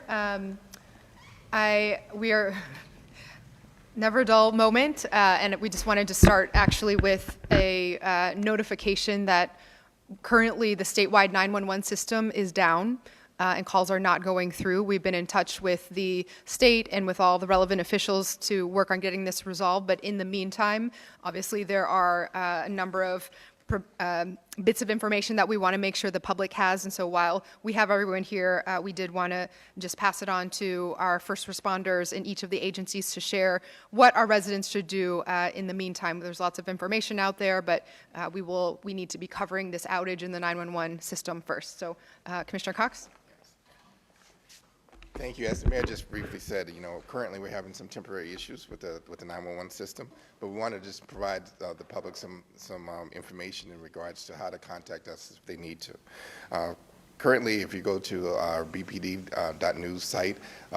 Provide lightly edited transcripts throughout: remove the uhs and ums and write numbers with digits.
We are never a dull moment, and we just wanted to start actually with a notification that currently the statewide 911 system is down. And calls are not going through. We've been in touch with the state and with all the relevant officials to work on getting this resolved. But in the meantime, obviously there are a number of bits of information that we want to make sure the public has. And so while we have everyone here, we did want to just pass it on to our first responders in each of the agencies to share what our residents should do in the meantime. There's lots of information out there, but we need to be covering this outage in the 911 system first. So Commissioner Cox? Thank you. As the mayor just briefly said, currently we're having some temporary issues with the 911 system, but we want to just provide the public some information in regards to how to contact us if they need to. Currently, if you go to our bpd.news site,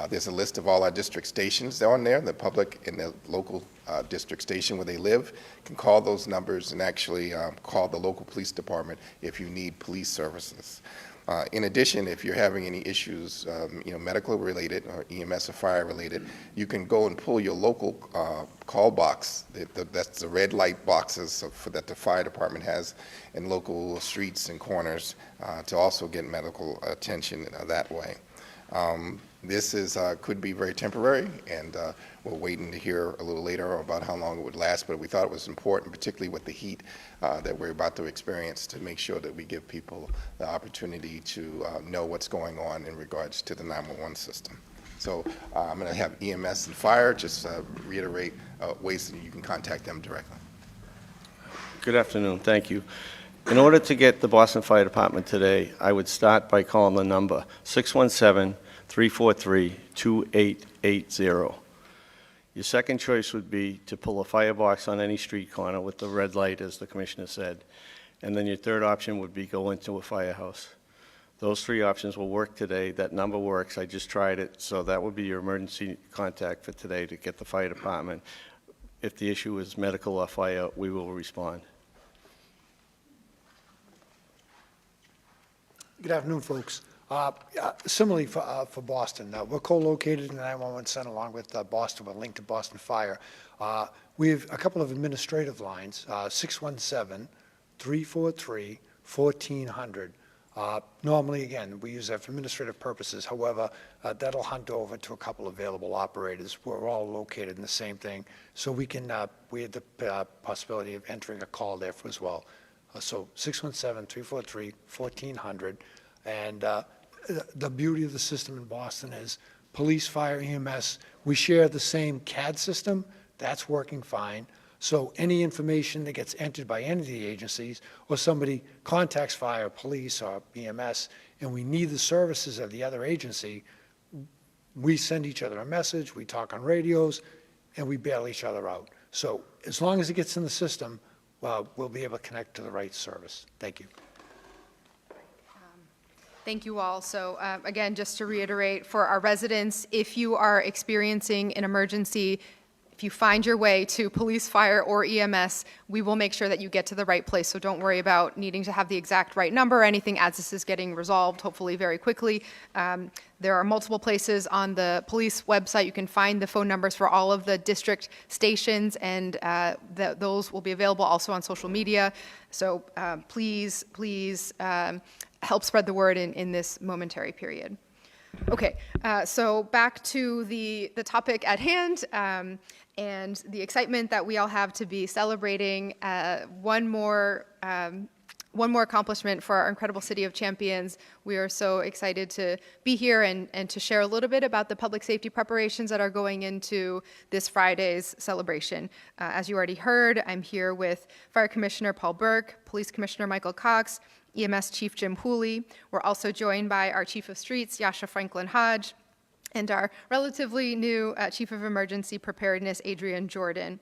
there's a list of all our district stations on there. The public in the local district station where they live can call those numbers and actually call the local police department if you need police services. In addition, if you're having any issues, medical related or EMS or fire related, you can go and pull your local call box. That's the red light boxes that the fire department has in local streets and corners to also get medical attention that way. This could be very temporary, and we're waiting to hear a little later about how long it would last, but we thought it was important, particularly with the heat that we're about to experience, to make sure that we give people the opportunity to know what's going on in regards to the 911 system. So I'm going to have EMS and fire just reiterate ways that you can contact them directly. Good afternoon. Thank you. In order to get the Boston Fire Department today, I would start by calling the number 617-343-2880. Your second choice would be to pull a firebox on any street corner with the red light, as the commissioner said. And then your third option would be go into a firehouse. Those three options will work today. That number works. I just tried it. So that would be your emergency contact for today to get the fire department. If the issue is medical or fire, we will respond. Good afternoon, folks. Similarly for Boston, we're co-located in the 911 Center along with Boston. We're linked to Boston Fire. We have a couple of administrative lines, 617-343-1400. Normally, again, we use that for administrative purposes. However, that'll hunt over to a couple available operators. We're all located in the same thing, so we have the possibility of entering a call there as well. So 617-343-1400. And the beauty of the system in Boston is police, fire, EMS, we share the same CAD system. That's working fine. So any information that gets entered by any of the agencies, or somebody contacts fire, police, or EMS, and we need the services of the other agency, we send each other a message, we talk on radios, and we bail each other out. So as long as it gets in the system, we'll be able to connect to the right service. Thank you. Thank you all. So again, just to reiterate, for our residents, if you are experiencing an emergency, if you find your way to police, fire, or EMS, we will make sure that you get to the right place. So don't worry about needing to have the exact right number or anything as this is getting resolved, hopefully very quickly. There are multiple places on the police website. You can find the phone numbers for all of the district stations, and those will be available also on social media. So please help spread the word in this momentary period. Okay, so back to the topic at hand and the excitement that we all have to be celebrating one more accomplishment for our incredible City of Champions. We are so excited to be here and to share a little bit about the public safety preparations that are going into this Friday's celebration. As you already heard, I'm here with Fire Commissioner Paul Burke, Police Commissioner Michael Cox, EMS Chief Jim Hooley. We're also joined by our Chief of Streets, Yasha Franklin Hodge, and our relatively new Chief of Emergency Preparedness, Adrian Jordan.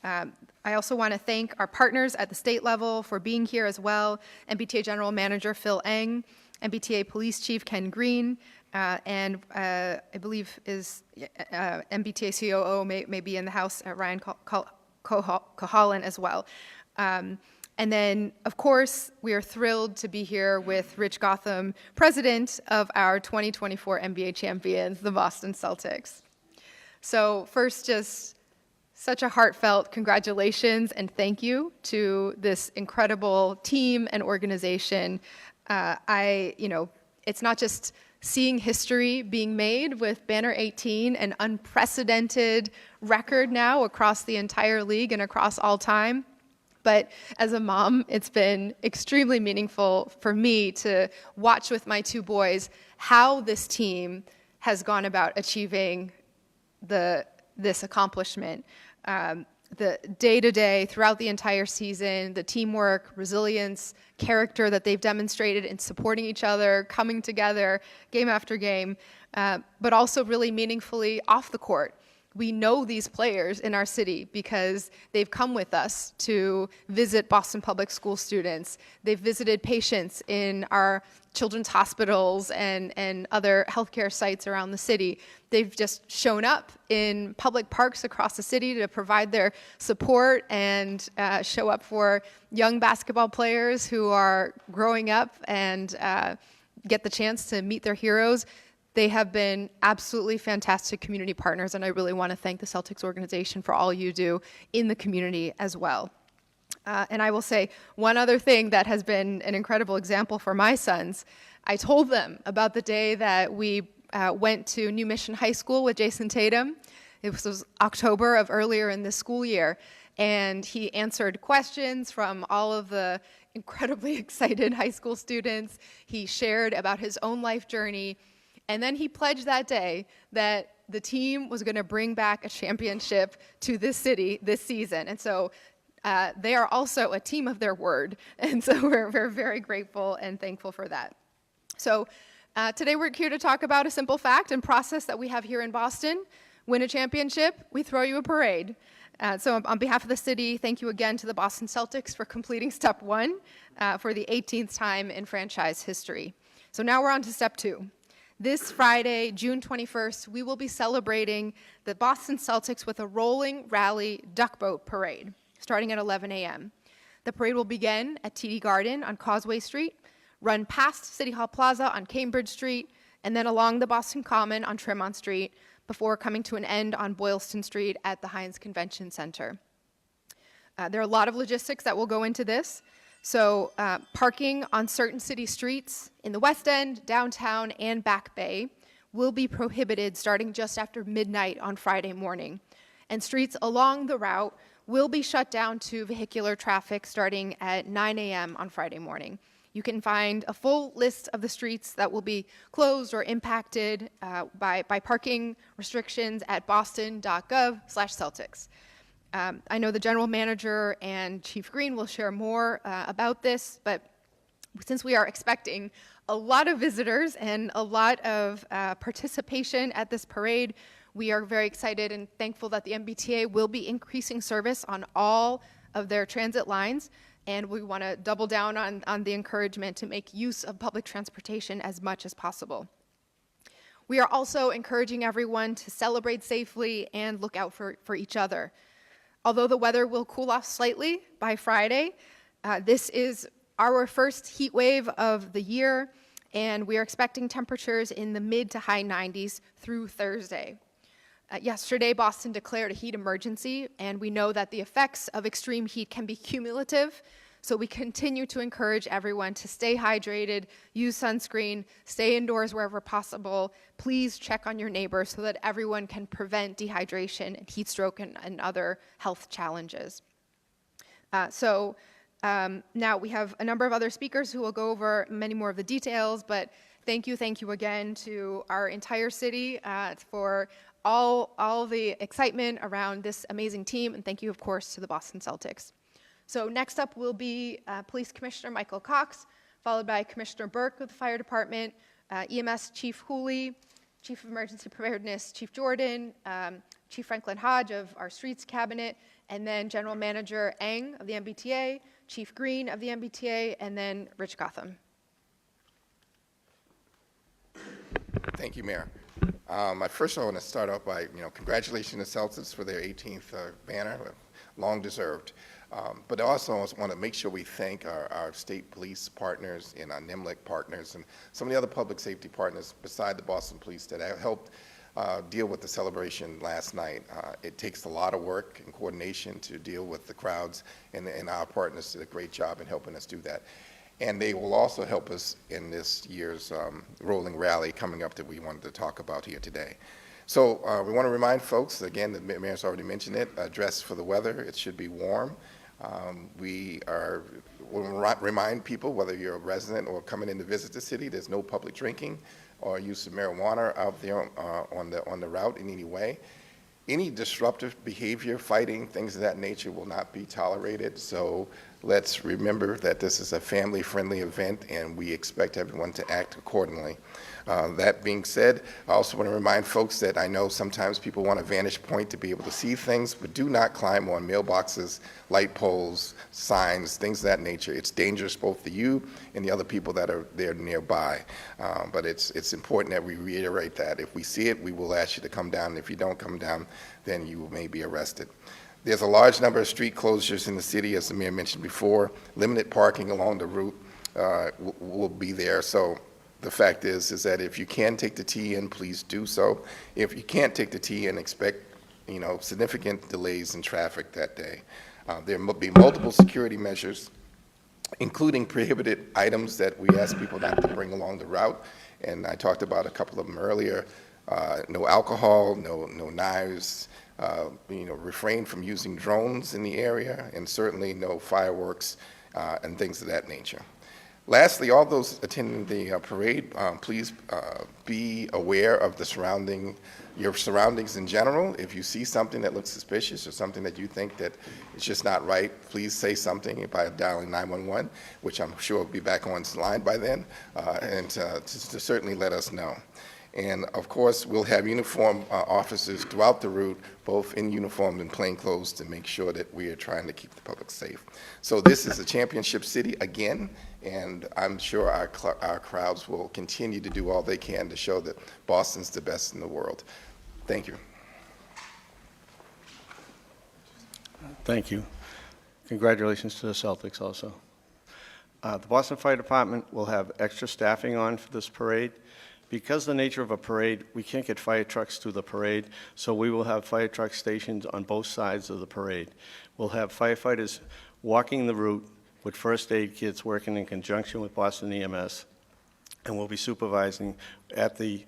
I also want to thank our partners at the state level for being here as well, MBTA General Manager Phil Eng, MBTA Police Chief Ken Green, and I believe is MBTA COO may be in the house, Ryan Cahalan as well. And then, of course, we are thrilled to be here with Rich Gotham, president of our 2024 NBA champions, the Boston Celtics. So first, just such a heartfelt congratulations and thank you to this incredible team and organization. It's not just seeing history being made with Banner 18, an unprecedented record now across the entire league and across all time. But as a mom, it's been extremely meaningful for me to watch with my two boys how this team has gone about achieving this accomplishment. The day-to-day, throughout the entire season, the teamwork, resilience, character that they've demonstrated in supporting each other, coming together game after game, but also really meaningfully off the court. We know these players in our city because they've come with us to visit Boston Public School students. They've visited patients in our children's hospitals and other healthcare sites around the city. They've just shown up in public parks across the city to provide their support and show up for young basketball players who are growing up and get the chance to meet their heroes. They have been absolutely fantastic community partners, and I really want to thank the Celtics organization for all you do in the community as well. And I will say one other thing that has been an incredible example for my sons. I told them about the day that we went to New Mission High School with Jason Tatum. It was October of earlier in this school year, and he answered questions from all of the incredibly excited high school students. He shared about his own life journey. And then he pledged that day that the team was going to bring back a championship to this city this season. And so they are also a team of their word. And so we're very grateful and thankful for that. So today we're here to talk about a simple fact and process that we have here in Boston. Win a championship, we throw you a parade. So on behalf of the city, thank you again to the Boston Celtics for completing step 1 for the 18th time in franchise history. So now we're on to step 2. This Friday, June 21st, we will be celebrating the Boston Celtics with a rolling rally duck boat parade, starting at 11 a.m. The parade will begin at TD Garden on Causeway Street, run past City Hall Plaza on Cambridge Street, and then along the Boston Common on Tremont Street, before coming to an end on Boylston Street at the Heinz Convention Center. There are a lot of logistics that will go into this. So parking on certain city streets in the West End, downtown, and Back Bay will be prohibited starting just after midnight on Friday morning. And streets along the route will be shut down to vehicular traffic starting at 9 a.m. on Friday morning. You can find a full list of the streets that will be closed or impacted by parking restrictions at boston.gov/Celtics. I know the general manager and Chief Green will share more about this, but since we are expecting a lot of visitors and a lot of participation at this parade, we are very excited and thankful that the MBTA will be increasing service on all of their transit lines, and we want to double down on the encouragement to make use of public transportation as much as possible. We are also encouraging everyone to celebrate safely and look out for each other. Although the weather will cool off slightly by Friday, this is our first heat wave of the year, and we are expecting temperatures in the mid to high 90s through Thursday. Yesterday, Boston declared a heat emergency, and we know that the effects of extreme heat can be cumulative, so we continue to encourage everyone to stay hydrated, use sunscreen, stay indoors wherever possible. Please check on your neighbors so that everyone can prevent dehydration and heat stroke and other health challenges. Now we have a number of other speakers who will go over many more of the details, but thank you again to our entire city for all the excitement around this amazing team, and thank you, of course, to the Boston Celtics. So next up will be Police Commissioner Michael Cox, followed by Commissioner Burke of the Fire Department, EMS Chief Hooley, Chief of Emergency Preparedness Chief Jordan, Chief Franklin Hodge of our Streets Cabinet, and then General Manager Eng of the MBTA, Chief Green of the MBTA, and then Rich Gotham. Thank you, Mayor. First, I want to start off by, congratulations to Celtics for their 18th banner, long deserved. But I also want to make sure we thank our state police partners and our NIMLIC partners and some of the other public safety partners beside the Boston Police that have helped deal with the celebration last night. It takes a lot of work and coordination to deal with the crowds, and our partners did a great job in helping us do that. And they will also help us in this year's rolling rally coming up that we wanted to talk about here today. So we want to remind folks, again, the mayor's already mentioned it, dress for the weather. It should be warm. We'll remind people, whether you're a resident or coming in to visit the city, there's no public drinking or use of marijuana out there on the route in any way. Any disruptive behavior, fighting, things of that nature will not be tolerated. So let's remember that this is a family-friendly event, and we expect everyone to act accordingly. That being said, I also want to remind folks that I know sometimes people want a vantage point to be able to see things, but do not climb on mailboxes, light poles, signs, things of that nature. It's dangerous both to you and the other people that are there nearby. But it's important that we reiterate that. If we see it, we will ask you to come down. If you don't come down, then you may be arrested. There's a large number of street closures in the city, as the mayor mentioned before. Limited parking along the route will be there. So the fact is that if you can take the T in, please do so. If you can't take the T in, expect significant delays in traffic that day. There will be multiple security measures, including prohibited items that we ask people not to bring along the route. And I talked about a couple of them earlier. No alcohol, no knives, refrain from using drones in the area, and certainly no fireworks and things of that nature. Lastly, all those attending the parade, please be aware of your surroundings in general. If you see something that looks suspicious or something that you think that is just not right, please say something by dialing 911, which I'm sure will be back on line by then, and to certainly let us know. And of course, we'll have uniformed officers throughout the route, both in uniform and plain clothes, to make sure that we are trying to keep the public safe. So this is a championship city again, and I'm sure our crowds will continue to do all they can to show that Boston's the best in the world. Thank you. Thank you. Congratulations to the Celtics also. The Boston Fire Department will have extra staffing on for this parade. Because the nature of a parade, we can't get fire trucks to the parade, so we will have fire trucks stationed on both sides of the parade. We'll have firefighters walking the route with first aid kits working in conjunction with Boston EMS, and we'll be supervising at the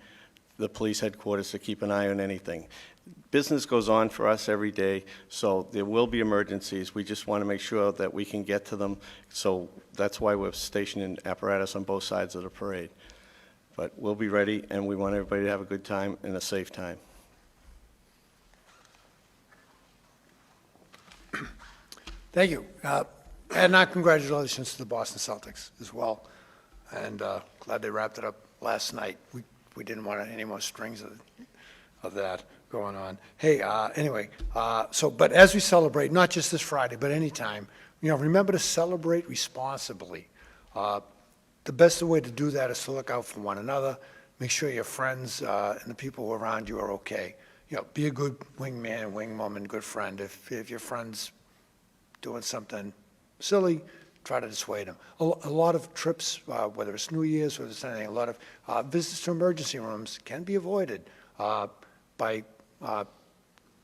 police headquarters to keep an eye on anything. Business goes on for us every day, so there will be emergencies. We just want to make sure that we can get to them, so that's why we're stationing apparatus on both sides of the parade. But we'll be ready, and we want everybody to have a good time and a safe time. Thank you. And our congratulations to the Boston Celtics as well. And glad they wrapped it up last night. We didn't want any more strings of that going on. Hey, anyway, but as we celebrate, not just this Friday, but anytime, remember to celebrate responsibly. The best way to do that is to look out for one another, make sure your friends and the people around you are okay. Be a good wingman, wingwoman, good friend. If your friend's doing something silly, try to dissuade them. A lot of trips, whether it's New Year's or it's anything, a lot of visits to emergency rooms can be avoided by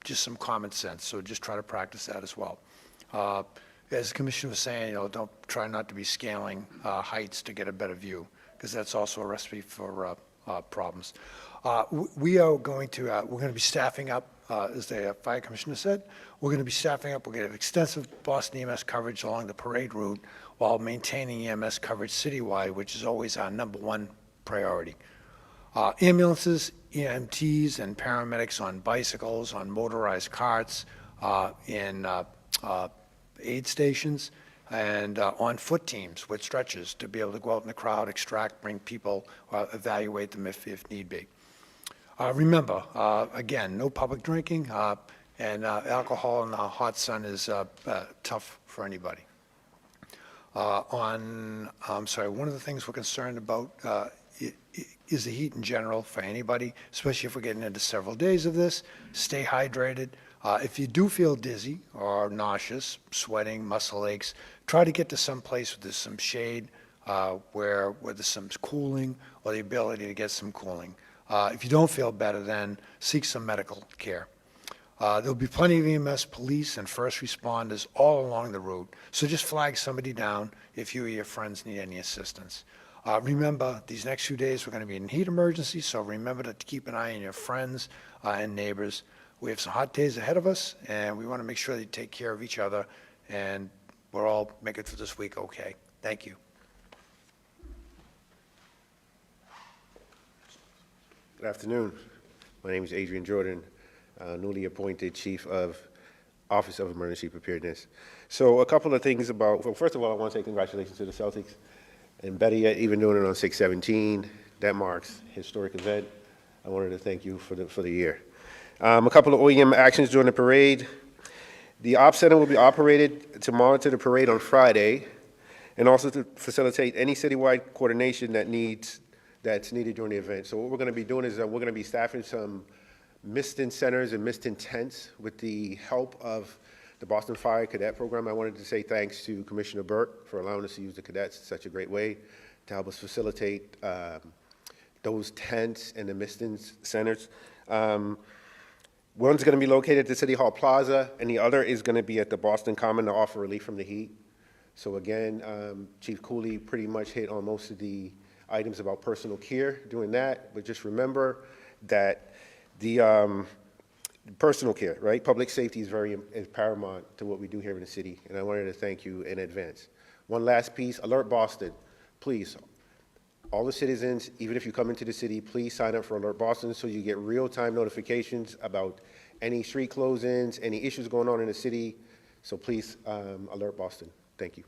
just some common sense. So just try to practice that as well. As the Commissioner was saying, don't try not to be scaling heights to get a better view, because that's also a recipe for problems. We are going to we're going to be staffing up, as the Fire Commissioner said. We're going to be staffing up. We're going to have extensive Boston EMS coverage along the parade route while maintaining EMS coverage citywide, which is always our #1 priority. Ambulances, EMTs, and paramedics on bicycles, on motorized carts, in aid stations, and on foot teams with stretchers to be able to go out in the crowd, extract, bring people, evaluate them if need be. Remember, again, no public drinking, and alcohol in the hot sun is tough for anybody. I'm sorry, one of the things we're concerned about is the heat in general for anybody, especially if we're getting into several days of this. Stay hydrated. If you do feel dizzy or nauseous, sweating, muscle aches, try to get to some place where there's some shade, where there's some cooling or the ability to get some cooling. If you don't feel better, then seek some medical care. There'll be plenty of EMS, police, and first responders all along the route, so just flag somebody down if you or your friends need any assistance. Remember, these next few days we're going to be in heat emergency, so remember to keep an eye on your friends and neighbors. We have some hot days ahead of us, and we want to make sure that you take care of each other, and we're all make it through this week okay. Thank you. Good afternoon. My name is Adrian Jordan, newly appointed Chief of Office of Emergency Preparedness. So a couple of things about, well, first of all, I want to say congratulations to the Celtics. And better yet, even doing it on 6/17, that marks a historic event. I wanted to thank you for the year. A couple of OEM actions during the parade. The Ops Center will be operated to monitor the parade on Friday and also to facilitate any citywide coordination that's needed during the event. So what we're going to be doing is we're going to be staffing some mist-in centers and mist-in tents with the help of the Boston Fire Cadet Program. I wanted to say thanks to Commissioner Burke for allowing us to use the cadets in such a great way to help us facilitate those tents and the mist-in centers. One's going to be located at the City Hall Plaza, and the other is going to be at the Boston Common to offer relief from the heat. So again, Chief Cooley pretty much hit on most of the items about personal care doing that, but just remember that the personal care, right? Public safety is paramount to what we do here in the city, and I wanted to thank you in advance. One last piece, Alert Boston. Please, all the citizens, even if you come into the city, please sign up for Alert Boston so you get real-time notifications about any street closings, any issues going on in the city. So please, Alert Boston. Thank you.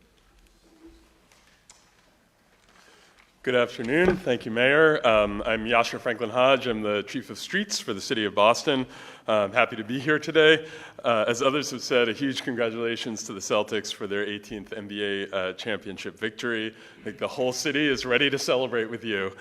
Good afternoon. Thank you, Mayor. I'm Yasser Franklin Hodge. I'm the Chief of Streets for the City of Boston. I'm happy to be here today. As others have said, a huge congratulations to the Celtics for their 18th NBA championship victory. I think the whole city is ready to celebrate with you.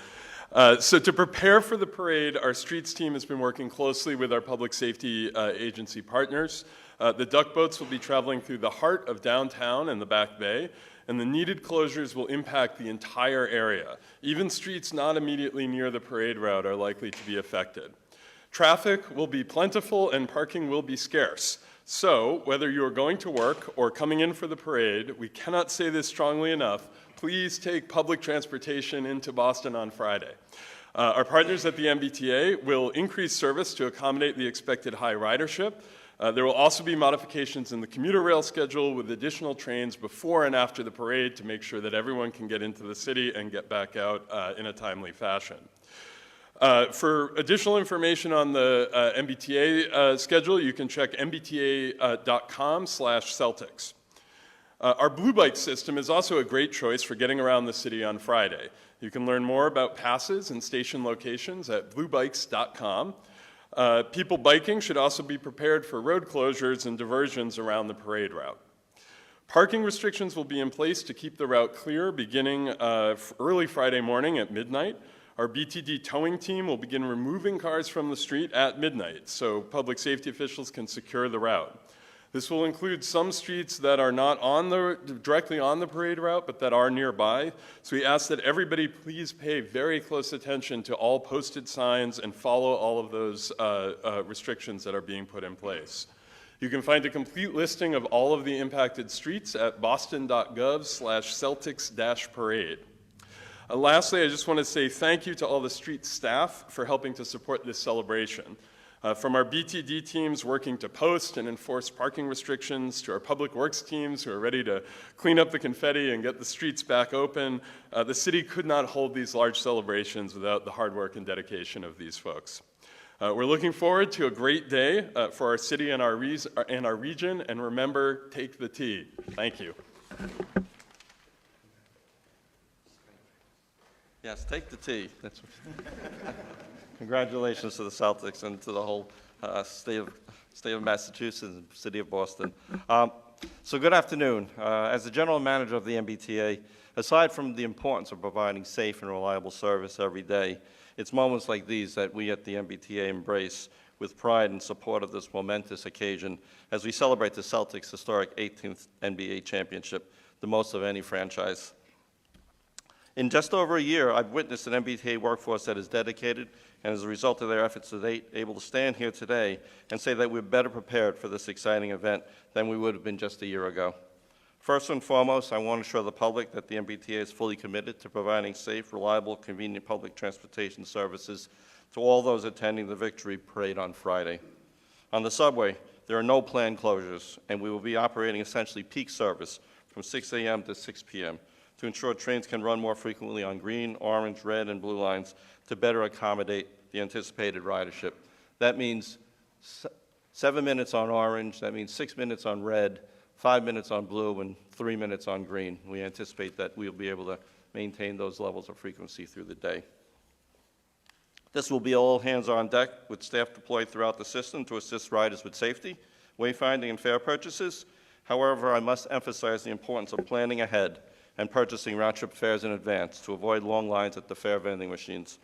So to prepare for the parade, our streets team has been working closely with our public safety agency partners. The duck boats will be traveling through the heart of downtown and the Back Bay, and the needed closures will impact the entire area. Even streets not immediately near the parade route are likely to be affected. Traffic will be plentiful and parking will be scarce. So, whether you are going to work or coming in for the parade, we cannot say this strongly enough, please take public transportation into Boston on Friday. Our partners at the MBTA will increase service to accommodate the expected high ridership. There will also be modifications in the commuter rail schedule with additional trains before and after the parade to make sure that everyone can get into the city and get back out in a timely fashion. For additional information on the MBTA schedule, you can check mbta.com/Celtics. Our Blue Bike system is also a great choice for getting around the city on Friday. You can learn more about passes and station locations at bluebikes.com. People biking should also be prepared for road closures and diversions around the parade route. Parking restrictions will be in place to keep the route clear beginning early Friday morning at midnight. Our BTD towing team will begin removing cars from the street at midnight so public safety officials can secure the route. This will include some streets that are not directly on the parade route, but that are nearby. So we ask that everybody please pay very close attention to all posted signs and follow all of those restrictions that are being put in place. You can find a complete listing of all of the impacted streets at boston.gov/Celtics-parade. Lastly, I just want to say thank you to all the street staff for helping to support this celebration. From our BTD teams working to post and enforce parking restrictions to our public works teams who are ready to clean up the confetti and get the streets back open, the city could not hold these large celebrations without the hard work and dedication of these folks. We're looking forward to a great day for our city and our region, and remember, take the T. Thank you. Yes, take the T. That's Congratulations to the Celtics and to the whole state of Massachusetts and city of Boston. So good afternoon. As the general manager of the MBTA, aside from the importance of providing safe and reliable service every day, it's moments like these that we at the MBTA embrace with pride in support of this momentous occasion as we celebrate the Celtics' historic 18th NBA championship, the most of any franchise. In just over a year, I've witnessed an MBTA workforce that is dedicated and, as a result of their efforts to date, able to stand here today and say that we're better prepared for this exciting event than we would have been just a year ago. First and foremost, I want to assure the public that the MBTA is fully committed to providing safe, reliable, convenient public transportation services to all those attending the Victory Parade on Friday. On the subway, there are no planned closures, and we will be operating essentially peak service from 6 a.m. to 6 p.m. to ensure trains can run more frequently on green, orange, red, and blue lines to better accommodate the anticipated ridership. That means 7 minutes on orange, that means 6 minutes on red, 5 minutes on blue, and 3 minutes on green. We anticipate that we'll be able to maintain those levels of frequency through the day. This will be all hands on deck with staff deployed throughout the system to assist riders with safety, wayfinding, and fare purchases. However, I must emphasize the importance of planning ahead and purchasing round-trip fares in advance to avoid long lines at the fare vending machines.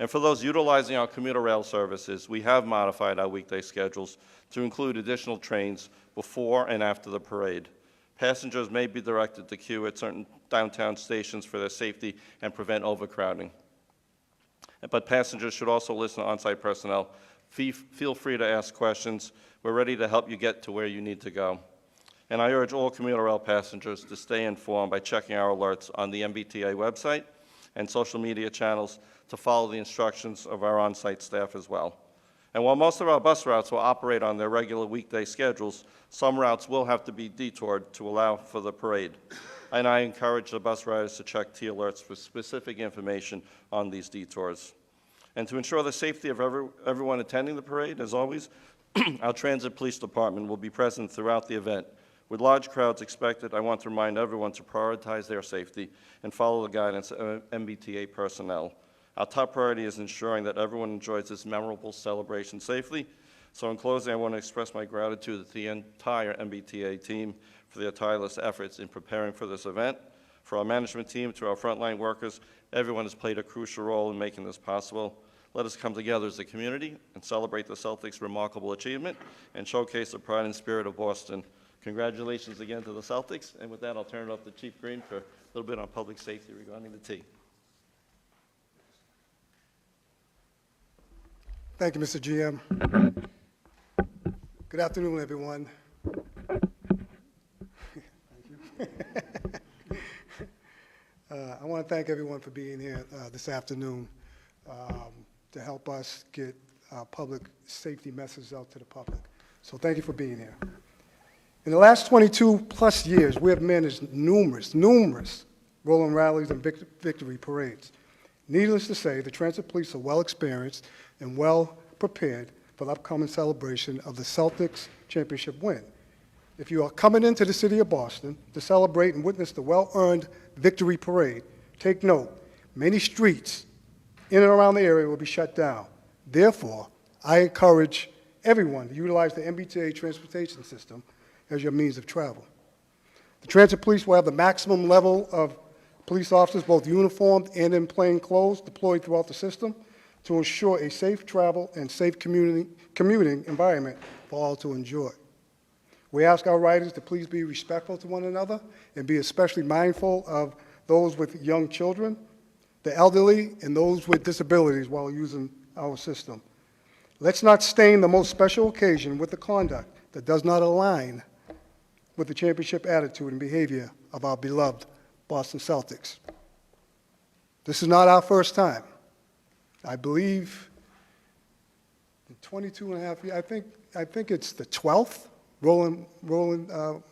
And for those utilizing our commuter rail services, we have modified our weekday schedules to include additional trains before and after the parade. Passengers may be directed to queue at certain downtown stations for their safety and prevent overcrowding. But passengers should also listen to on-site personnel. Feel free to ask questions. We're ready to help you get to where you need to go. And I urge all commuter rail passengers to stay informed by checking our alerts on the MBTA website and social media channels to follow the instructions of our on-site staff as well. And while most of our bus routes will operate on their regular weekday schedules, some routes will have to be detoured to allow for the parade. And I encourage the bus riders to check T alerts for specific information on these detours. And to ensure the safety of everyone attending the parade, as always, our Transit Police Department will be present throughout the event. With large crowds expected, I want to remind everyone to prioritize their safety and follow the guidance of MBTA personnel. Our top priority is ensuring that everyone enjoys this memorable celebration safely. So in closing, I want to express my gratitude to the entire MBTA team for their tireless efforts in preparing for this event. For our management team, to our frontline workers, everyone has played a crucial role in making this possible. Let us come together as a community and celebrate the Celtics' remarkable achievement and showcase the pride and spirit of Boston. Congratulations again to the Celtics, and with that, I'll turn it over to Chief Green for a little bit on public safety regarding the T. Thank you, Mr. GM. Good afternoon, everyone. I want to thank everyone for being here this afternoon to help us get our public safety message out to the public. So thank you for being here. In the last 22 plus years, we have managed numerous rolling rallies and victory parades. Needless to say, the transit police are well experienced and well prepared for the upcoming celebration of the Celtics championship win. If you are coming into the city of Boston to celebrate and witness the well-earned victory parade, take note, many streets in and around the area will be shut down. Therefore, I encourage everyone to utilize the MBTA transportation system as your means of travel. The transit police will have the maximum level of police officers, both uniformed and in plain clothes, deployed throughout the system to ensure a safe travel and safe commuting environment for all to enjoy. We ask our riders to please be respectful to one another and be especially mindful of those with young children, the elderly, and those with disabilities while using our system. Let's not stain the most special occasion with the conduct that does not align with the championship attitude and behavior of our beloved Boston Celtics. This is not our first time. I believe in 22 and a half years, I think it's the 12th rolling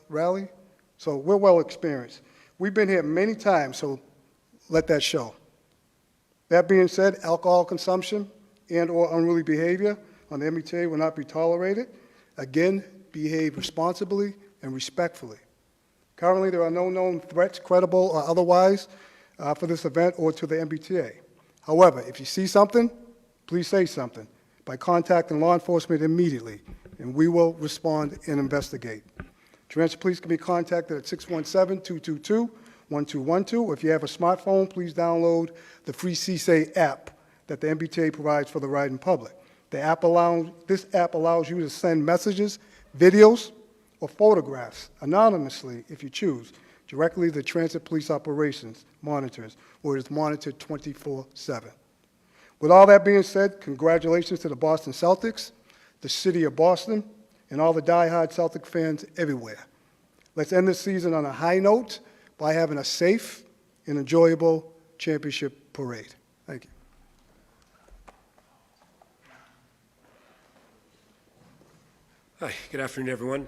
rally. So we're well experienced. We've been here many times, so let that show. That being said, alcohol consumption and or unruly behavior on the MBTA will not be tolerated. Again, behave responsibly and respectfully. Currently, there are no known threats, credible or otherwise, for this event or to the MBTA. However, if you see something, please say something by contacting law enforcement immediately, and we will respond and investigate. Transit Police can be contacted at 617-222-1212. If you have a smartphone, please download the free CSA app that the MBTA provides for the riding public. This app allows you to send messages, videos, or photographs anonymously, if you choose, directly to Transit Police Operations monitors, where it is monitored 24/7. With all that being said, congratulations to the Boston Celtics, the city of Boston, and all the diehard Celtic fans everywhere. Let's end this season on a high note by having a safe and enjoyable championship parade. Thank you. Hi, good afternoon, everyone.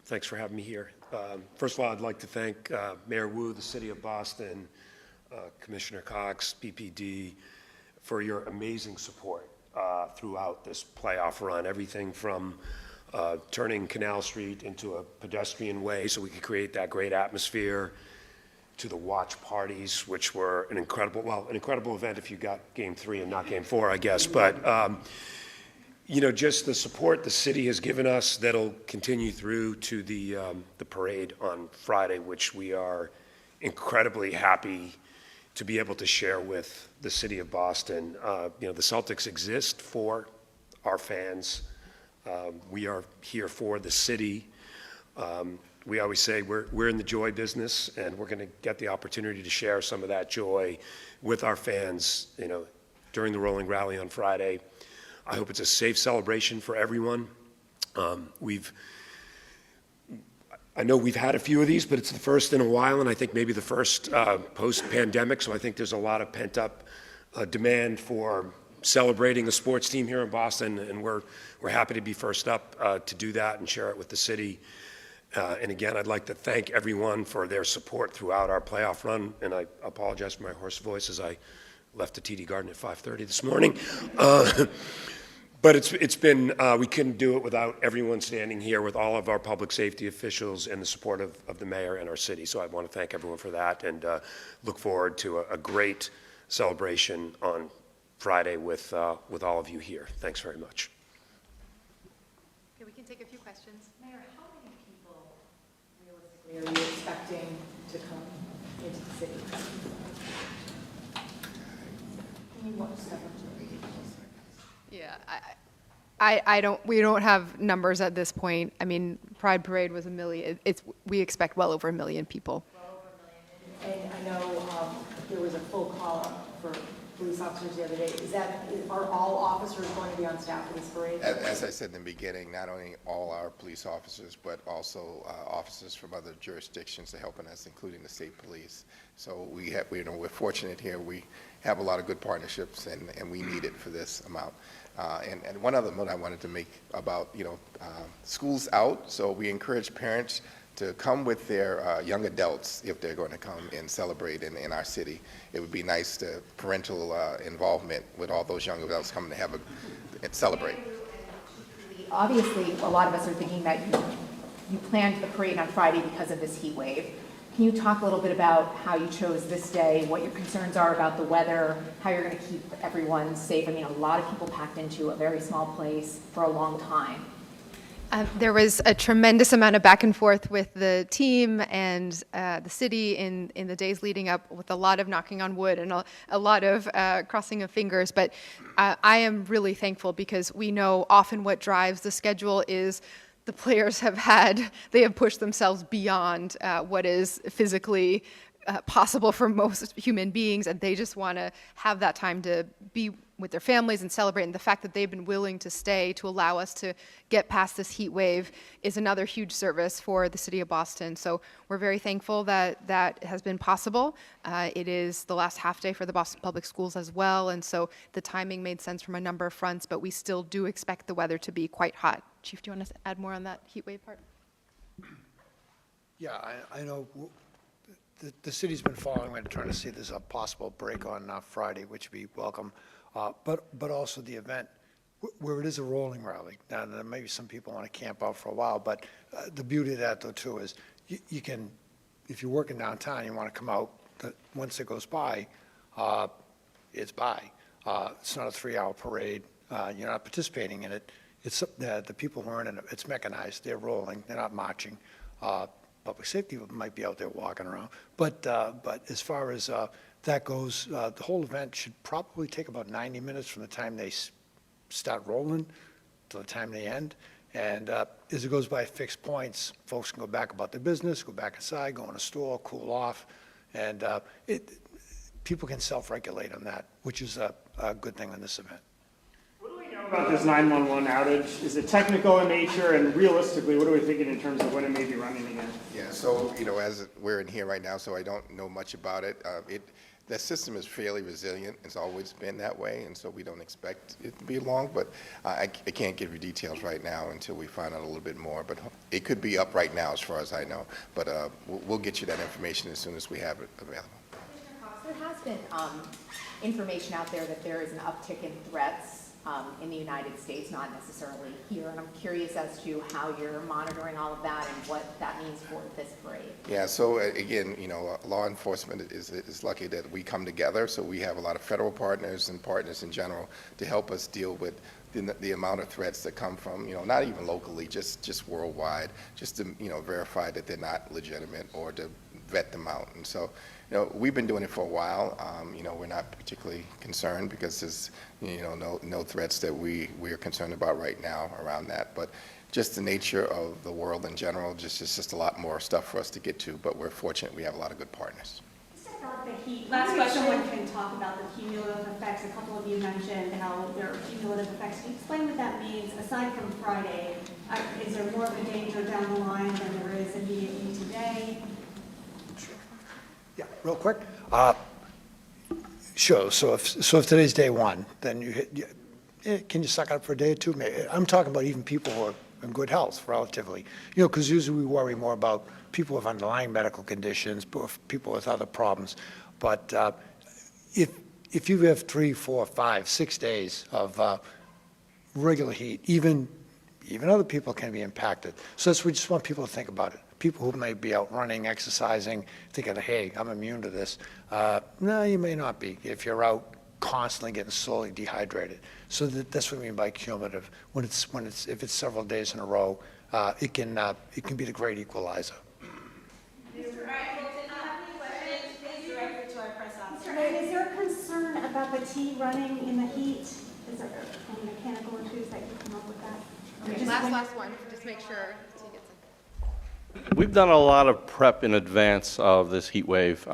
Thanks for having me here. First of all, I'd like to thank Mayor Wu, the City of Boston, Commissioner Cox, PPD, for your amazing support throughout this playoff run. Everything from turning Canal Street into a pedestrian way so we could create that great atmosphere, to the watch parties, which were an incredible event if you got Game 3 and not Game 4, I guess. But you know, just the support the city has given us that'll continue through to the parade on Friday, which we are incredibly happy to be able to share with the city of Boston. You know, the Celtics exist for our fans. We are here for the city. We always say we're in the joy business, and we're going to get the opportunity to share some of that joy with our fans, you know, during the rolling rally on Friday. I hope it's a safe celebration for everyone. I know we've had a few of these, but it's the first in a while, and I think maybe the first post-pandemic, so I think there's a lot of pent-up demand for celebrating the sports team here in Boston, and we're happy to be first up to do that and share it with the city. And again, I'd like to thank everyone for their support throughout our playoff run, and I apologize for my hoarse voice as I left the TD Garden at 5:30 this morning. But it's been, we couldn't do it without everyone standing here with all of our public safety officials and the support of the mayor and our city. So I want to thank everyone for that, and look forward to a great celebration on Friday with all of you here. Thanks very much. Okay, we can take a few questions. Mayor, how many people realistically are you expecting to come into the city? Can you step up to Yeah, we don't have numbers at this point. I mean, Pride Parade was 1 million. We expect well over 1 million people. well over 1 million? And I know there was a full call up for police officers the other day. Are all officers going to be on staff for this parade? As I said in the beginning, not only all our police officers, but also officers from other jurisdictions are helping us, including the state police. So we're fortunate here. We have a lot of good partnerships, and we need it for this amount. And one other note I wanted to make about, school's out, so we encourage parents to come with their young adults if they're going to come and celebrate in our city. It would be nice to parental involvement with all those young adults coming to have and celebrate. Obviously, a lot of us are thinking that you planned the parade on Friday because of this heat wave. Can you talk a little bit about how you chose this day, what your concerns are about the weather, how you're going to keep everyone safe? I mean, a lot of people packed into a very small place for a long time. There was a tremendous amount of back and forth with the team and the city in the days leading up, with a lot of knocking on wood and a lot of crossing of fingers. But I am really thankful, because we know often what drives the schedule is the players they have pushed themselves beyond what is physically possible for most human beings, and they just want to have that time to be with their families and celebrate. And the fact that they've been willing to stay to allow us to get past this heat wave is another huge service for the city of Boston. So we're very thankful that that has been possible. It is the last half day for the Boston Public Schools as well, and so the timing made sense from a number of fronts, but we still do expect the weather to be quite hot. Chief, do you want to add more on that heat wave part? Yeah, I know the city's been following and trying to see there's a possible break on Friday, which would be welcome, but also the event where it is a rolling rally. Now, maybe some people want to camp out for a while, but the beauty of that, though, too, is you can, if you're working downtown, you want to come out, once it goes by, it's by. It's not a 3-hour parade. You're not participating in it. It's, the people who are in it, it's mechanized, they're rolling, they're not marching. Public safety might be out there walking around. But as far as that goes, the whole event should probably take about 90 minutes from the time they start rolling to the time they end. And as it goes by fixed points, folks can go back about their business, go back inside, go in a store, cool off. And people can self-regulate on that, which is a good thing on this event. What do we know about this 911 outage? Is it technical in nature, and realistically, what are we thinking in terms of when it may be running again? Yeah, so, as we're in here right now, so I don't know much about it. The system is fairly resilient. It's always been that way, and so we don't expect it to be long, but I can't give you details right now until we find out a little bit more. But it could be up right now as far as I know, but we'll get you that information as soon as we have it available. Commissioner Cox, there has been information out there that there is an uptick in threats in the United States, not necessarily here, and I'm curious as to how you're monitoring all of that and what that means for this parade. Yeah, so again, law enforcement is lucky that we come together, so we have a lot of federal partners and partners in general to help us deal with the amount of threats that come from, not even locally, just worldwide, just to, verify that they're not legitimate or to vet them out. And so, we've been doing it for a while. We're not particularly concerned because there's, no threats that we are concerned about right now around that. But just the nature of the world in general, it's just a lot more stuff for us to get to. But we're fortunate we have a lot of good partners. Last question. Someone can talk about the cumulative effects. A couple of you mentioned how there are cumulative effects. Can you explain what that means? Aside from Friday, is there more of a danger down the line than there is immediately today? Yeah, real quick. Sure. So if today's day one, then can you suck it up for a day or two? I'm talking about even people who are in good health, relatively. Because usually we worry more about people with underlying medical conditions, people with other problems. But if you have 3, 4, 5, 6 days of regular heat, even other people can be impacted. So we just want people to think about it. People who may be out running, exercising, thinking, hey, I'm immune to this. No, you may not be if you're out constantly getting slowly dehydrated. So that's what we mean by cumulative. If it's several days in a row, it can be the great equalizer. Is there a concern about the T running in the heat? Is there any mechanical issues that you come up with that? Okay, last one, just make sure T gets in. We've done a lot of prep in advance of this heat wave,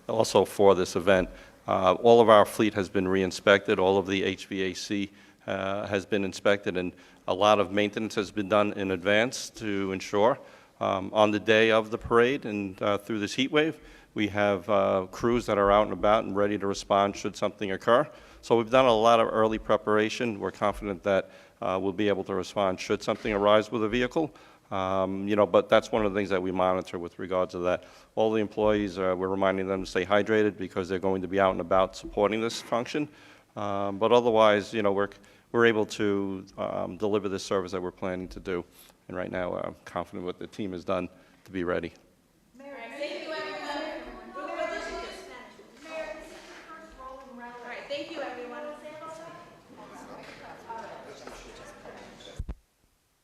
also for this event. All of our fleet has been re-inspected, all of the HVAC has been inspected, and a lot of maintenance has been done in advance to ensure on the day of the parade and through this heat wave, we have crews that are out and about and ready to respond should something occur. So we've done a lot of early preparation. We're confident that we'll be able to respond should something arise with a vehicle. But that's one of the things that we monitor with regards to that. All the employees, we're reminding them to stay hydrated because they're going to be out and about supporting this function. But otherwise, we're able to deliver this service that we're planning to do. And right now, I'm confident what the team has done to be ready.